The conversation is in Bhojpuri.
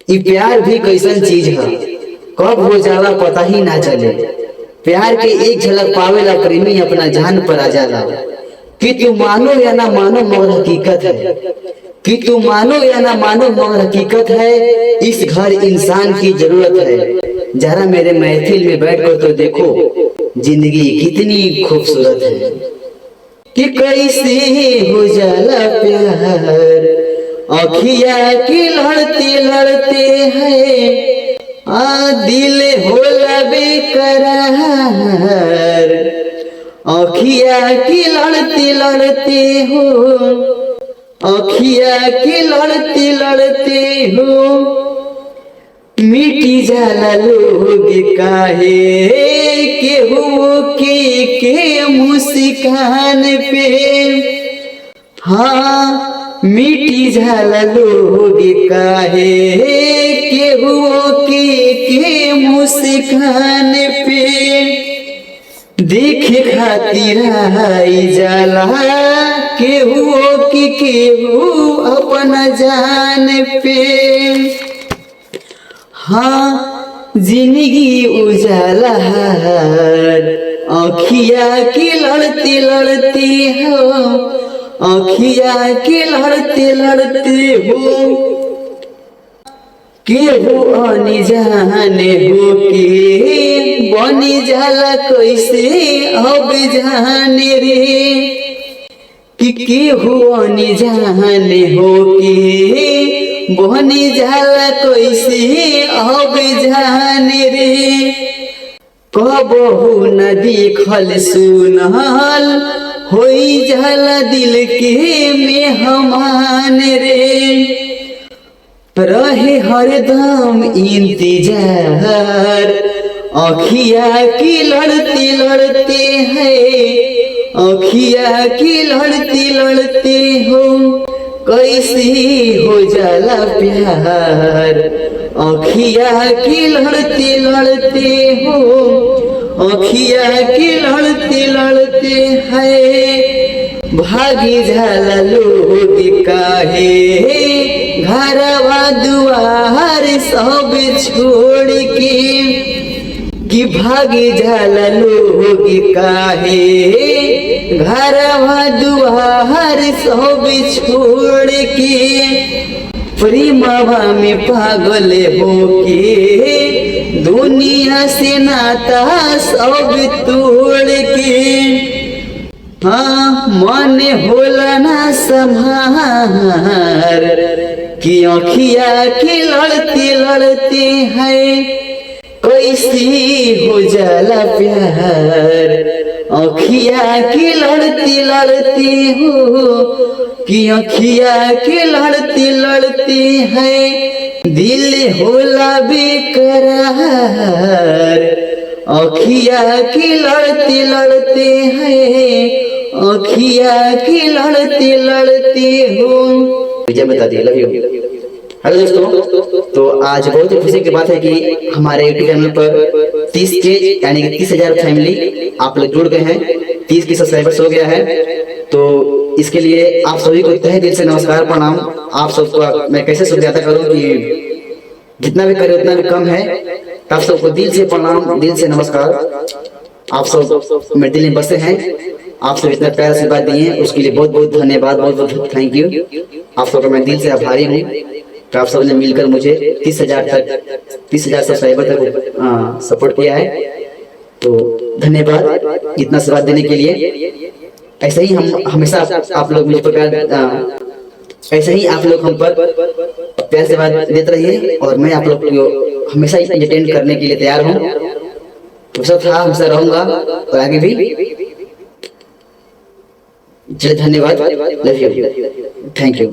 ये प्यार भी कैसन चीज है, कब हो जाला पता ही ना चले। प्यार के एक झलक पावेला प्रेमी अपना जान पर आ जाला। कि तू मानो या ना मानो मगर हकीकत है, कि तू मानो या ना मानो मगर हकीकत है। इस घर इंसान की जरूरत है। जरा मेरे महफिल में बैठ कर तो देखो जिंदगी कितनी खूबसूरत है। कि कैसे हो जाला प्यार अखिया की लड़ते लड़ते है, दिल होला बेकरार। अखिया की लड़ते लड़ते हो, अखिया की लड़ते लड़ते हो, मिटी जाला लोग काहे केहू के मुस्कान पे। हाँ मिटी जाला लोग काहे केहू के मुस्कान पे। देखे खातिर आई जाला केहू की केहू अपना जान पे। हाँ जिंदगी उजाला अखिया की लड़ते लड़ते हो, अखिया के लड़ते लड़ते हो। केहू आनी जाने हो के बनी जाला कैसे अब जाने रे। कि केहू आनी जाने हो के बनी जाला कैसे अब जाने रे। कबहू न देखल सुनल होई जाला दिल के मेहमान रे। रहे हरदम इंतजार अखिया की लड़ते लड़ते है, अखिया की लड़ते लड़ते हो। कैसे हो जाला प्यार अखिया की लड़ते लड़ते हो, अखिया की लड़ते लड़ते है। भागी जाला लोग काहे घरवा दुआर सब छोड़ के। कि भागी जाला लोग काहे घरवा दुआर सब छोड़ के। प्रेमवा में पागल होके दुनिया से नाता सब तोड़ के। हाँ मन होला ना संभार कि अखिया के लड़ते लड़ते है। कैसे हो जाला प्यार अखिया के लड़ते लड़ते हो, कि अखिया के लड़ते लड़ते है। दिल होला बेकरार अखिया के लड़ते लड़ते है, अखिया के लड़ते लड़ते हो। विजय बता दिए लव यू। हेलो दोस्तों, तो आज बहुत ही खुशी की बात है कि हमारे यूट्यूब चैनल पर 30 के यानी कि 30,000 फैमिली आप लोग जुड़ गए हैं। 30 के सब्सक्राइबर्स हो गया है। तो इसके लिए आप सभी को तहे दिल से नमस्कार प्रणाम। आप सबको मैं कैसे शुक्रिया अदा करूं कि जितना भी करे उतना भी कम है। आप सबको दिल से प्रणाम, दिल से नमस्कार। आप सब मेरे दिल में बसे हैं। आप सब इतना प्यार से बात दिए उसके लिए बहुत बहुत धन्यवाद, बहुत बहुत थैंक यू। आप सबका मैं दिल से आभारी हूँ कि आप सबने मिलकर मुझे 30,000 सब्सक्राइबर तक सपोर्ट किया है। तो धन्यवाद इतना साथ देने के लिए। ऐसे ही हम हमेशा आप लोग मुझ पर ऐसे ही आप लोग हम पर प्यार से बात देते रहिए और मैं आप लोग को हमेशा एंटरटेन करने के लिए तैयार हूँ। हमेशा था, हमेशा रहूंगा और आगे भी। चलिए धन्यवाद, लव यू, थैंक यू।